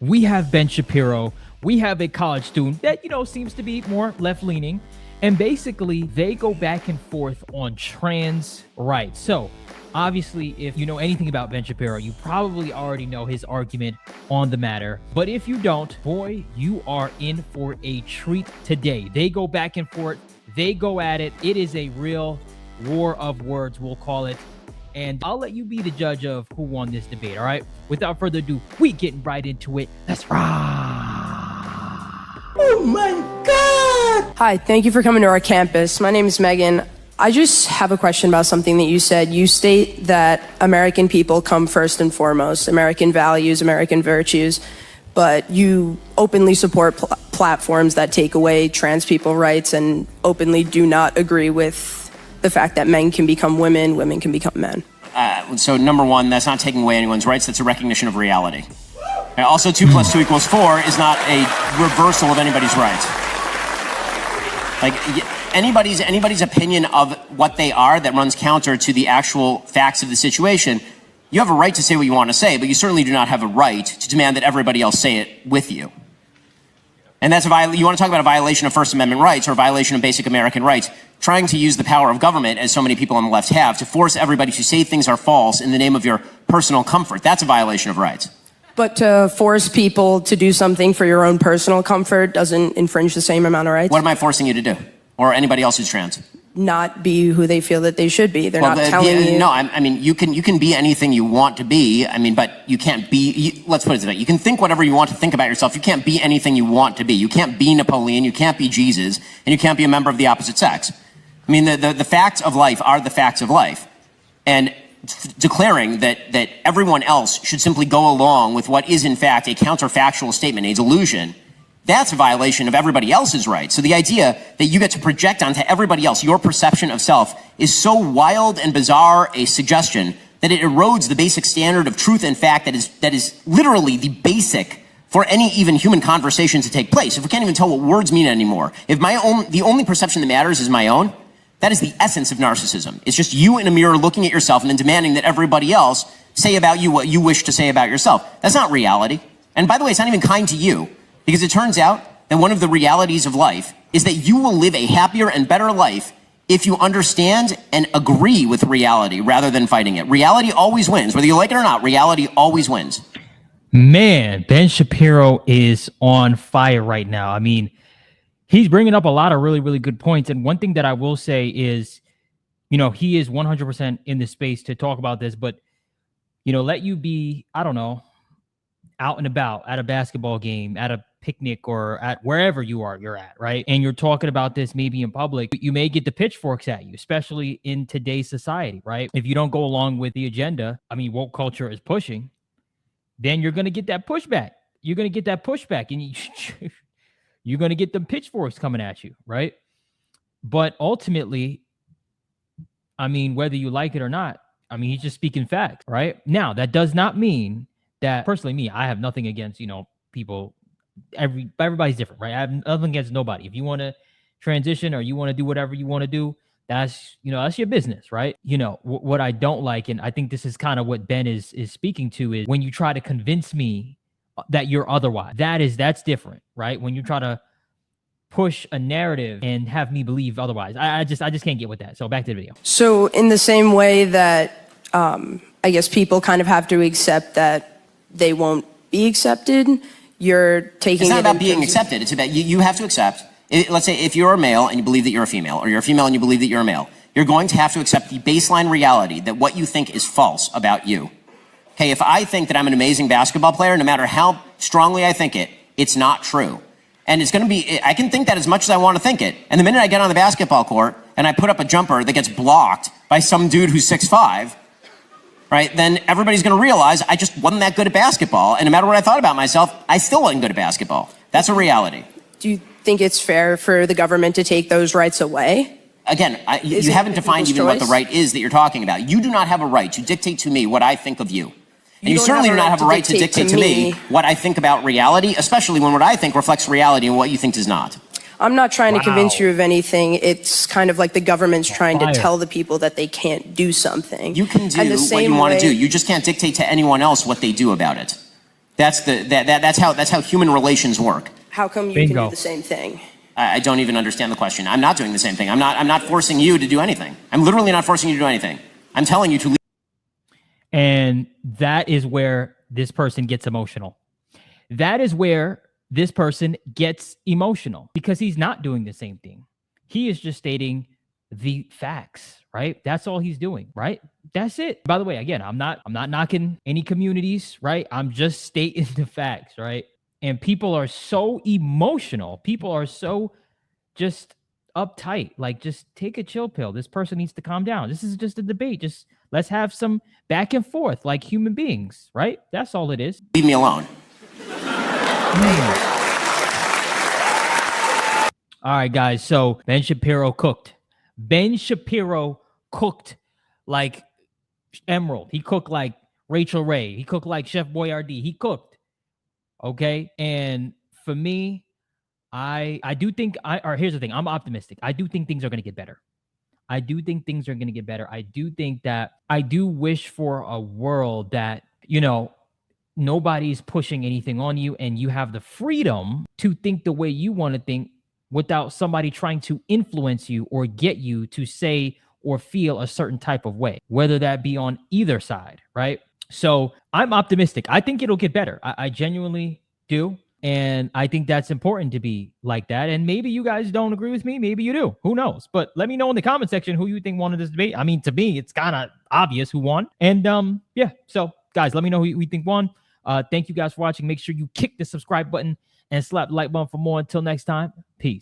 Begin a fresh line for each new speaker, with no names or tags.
We have Ben Shapiro. We have a college student that, seems to be more left-leaning. And basically, they go back and forth on trans rights. So, obviously, if you know anything about Ben Shapiro, you probably already know his argument on the matter. But if you don't, boy, you are in for a treat today. They go back and forth. They go at it. It is a real war of words, we'll call it. And I'll let you be the judge of who won this debate, all right? Without further ado, we getting right into it. Let's rock!
Oh my God!
Hi, thank you for coming to our campus. My name is Megan. I just have a question about something that you said. You state that American people come first and foremost, American values, American virtues, but you openly support platforms that take away trans people rights and openly do not agree with the fact that men can become women, women can become men.
So number one, that's not taking away anyone's rights. That's a recognition of reality. And also 2 + 2 = 4 is not a reversal of anybody's rights. Like anybody's opinion of what they are that runs counter to the actual facts of the situation. You have a right to say what you want to say, but you certainly do not have a right to demand that everybody else say it with you. And that's you want to talk about a violation of First Amendment rights or a violation of basic American rights, trying to use the power of government, as so many people on the left have, to force everybody to say things are false in the name of your personal comfort. That's a violation of rights.
But to force people to do something for your own personal comfort doesn't infringe the same amount of rights?
What am I forcing you to do? Or anybody else who's trans?
Not be who they feel that they should be. They're not telling you.
No, I mean, you can be anything you want to be. I mean, but you can't be, let's put it this way. You can think whatever you want to think about yourself. You can't be anything you want to be. You can't be Napoleon. You can't be Jesus. And you can't be a member of the opposite sex. I mean, the facts of life are the facts of life. And declaring that everyone else should simply go along with what is in fact a counterfactual statement, a delusion, that's a violation of everybody else's rights. So the idea that you get to project onto everybody else your perception of self is so wild and bizarre a suggestion that it erodes the basic standard of truth and fact that is literally the basic for any even human conversation to take place. If we can't even tell what words mean anymore, if the only perception that matters is my own, that is the essence of narcissism. It's just you in a mirror looking at yourself and then demanding that everybody else say about you what you wish to say about yourself. That's not reality. And by the way, it's not even kind to you, because it turns out that one of the realities of life is that you will live a happier and better life if you understand and agree with reality rather than fighting it. Reality always wins. Whether you like it or not, reality always wins.
Man, Ben Shapiro is on fire right now. I mean, he's bringing up a lot of really, really good points. And one thing that I will say is, he is 100% in the space to talk about this, but, let you be, I don't know, out and about at a basketball game, at a picnic, or at wherever you're at, right? And you're talking about this maybe in public, you may get the pitchforks at you, especially in today's society, right? If you don't go along with the agenda, woke culture is pushing, then you're going to get that pushback. You're going to get that pushback, and you're going to get the pitchforks coming at you, right? But ultimately, whether you like it or not, he's just speaking facts, right? Now, that does not mean that, personally, me, I have nothing against, people. Everybody's different, right? I have nothing against nobody. If you want to transition or you want to do whatever you want to do, that's your business, right? What I don't like, and I think this is kind of what Ben is speaking to, is when you try to convince me that you're otherwise. That's different, right? When you try to push a narrative and have me believe otherwise. I just can't get with that. So back to the video.
So in the same way that I guess people kind of have to accept that they won't be accepted, you're taking
It's not about being accepted. It's about you have to accept. Let's say if you're a male and you believe that you're a female, or you're a female and you believe that you're a male, you're going to have to accept the baseline reality that what you think is false about you. Okay, if I think that I'm an amazing basketball player, no matter how strongly I think it, it's not true. And it's going to be, I can think that as much as I want to think it. And the minute I get on the basketball court and I put up a jumper that gets blocked by some dude who's 6'5", right, then everybody's going to realize I just wasn't that good at basketball. And no matter what I thought about myself, I still wasn't good at basketball. That's a reality.
Do you think it's fair for the government to take those rights away?
Again, you haven't defined even what the right is that you're talking about. You do not have a right to dictate to me what I think of you. And you certainly do not have a right to dictate to me what I think about reality, especially when what I think reflects reality and what you think does not.
I'm not trying to convince you of anything. It's kind of like the government's trying to tell the people that they can't do something.
You can do what you want to do. You just can't dictate to anyone else what they do about it. That's how human relations work.
How come you can do the same thing?
I don't even understand the question. I'm not doing the same thing. I'm not forcing you to do anything. I'm literally not forcing you to do anything. I'm telling you to leave.
And that is where this person gets emotional. That is where this person gets emotional, because he's not doing the same thing. He is just stating the facts, right? That's all he's doing, right? That's it. By the way, again, I'm not knocking any communities, right? I'm just stating the facts, right? And people are so emotional. People are so just uptight. Like, just take a chill pill. This person needs to calm down. This is just a debate. Just let's have some back and forth like human beings, right? That's all it is.
Leave me alone.
All right, guys. So Ben Shapiro cooked. Ben Shapiro cooked like Emerald. He cooked like Rachel Ray. He cooked like Chef Boyardee. He cooked. Okay. And for me, I do think here's the thing. I'm optimistic. I do think things are going to get better. I do think things are going to get better. I do think that I do wish for a world that, you know, nobody's pushing anything on you and you have the freedom to think the way you want to think without somebody trying to influence you or get you to say or feel a certain type of way, whether that be on either side, right? So I'm optimistic. I think it'll get better. I genuinely do. And I think that's important to be like that. And maybe you guys don't agree with me. Maybe you do. Who knows? But let me know in the comment section who you think won this debate. I mean, to me, it's kind of obvious who won. And yeah, so guys, let me know who you think won. Thank you guys for watching. Make sure you kick the subscribe button and slap the like button for more. Until next time, peace.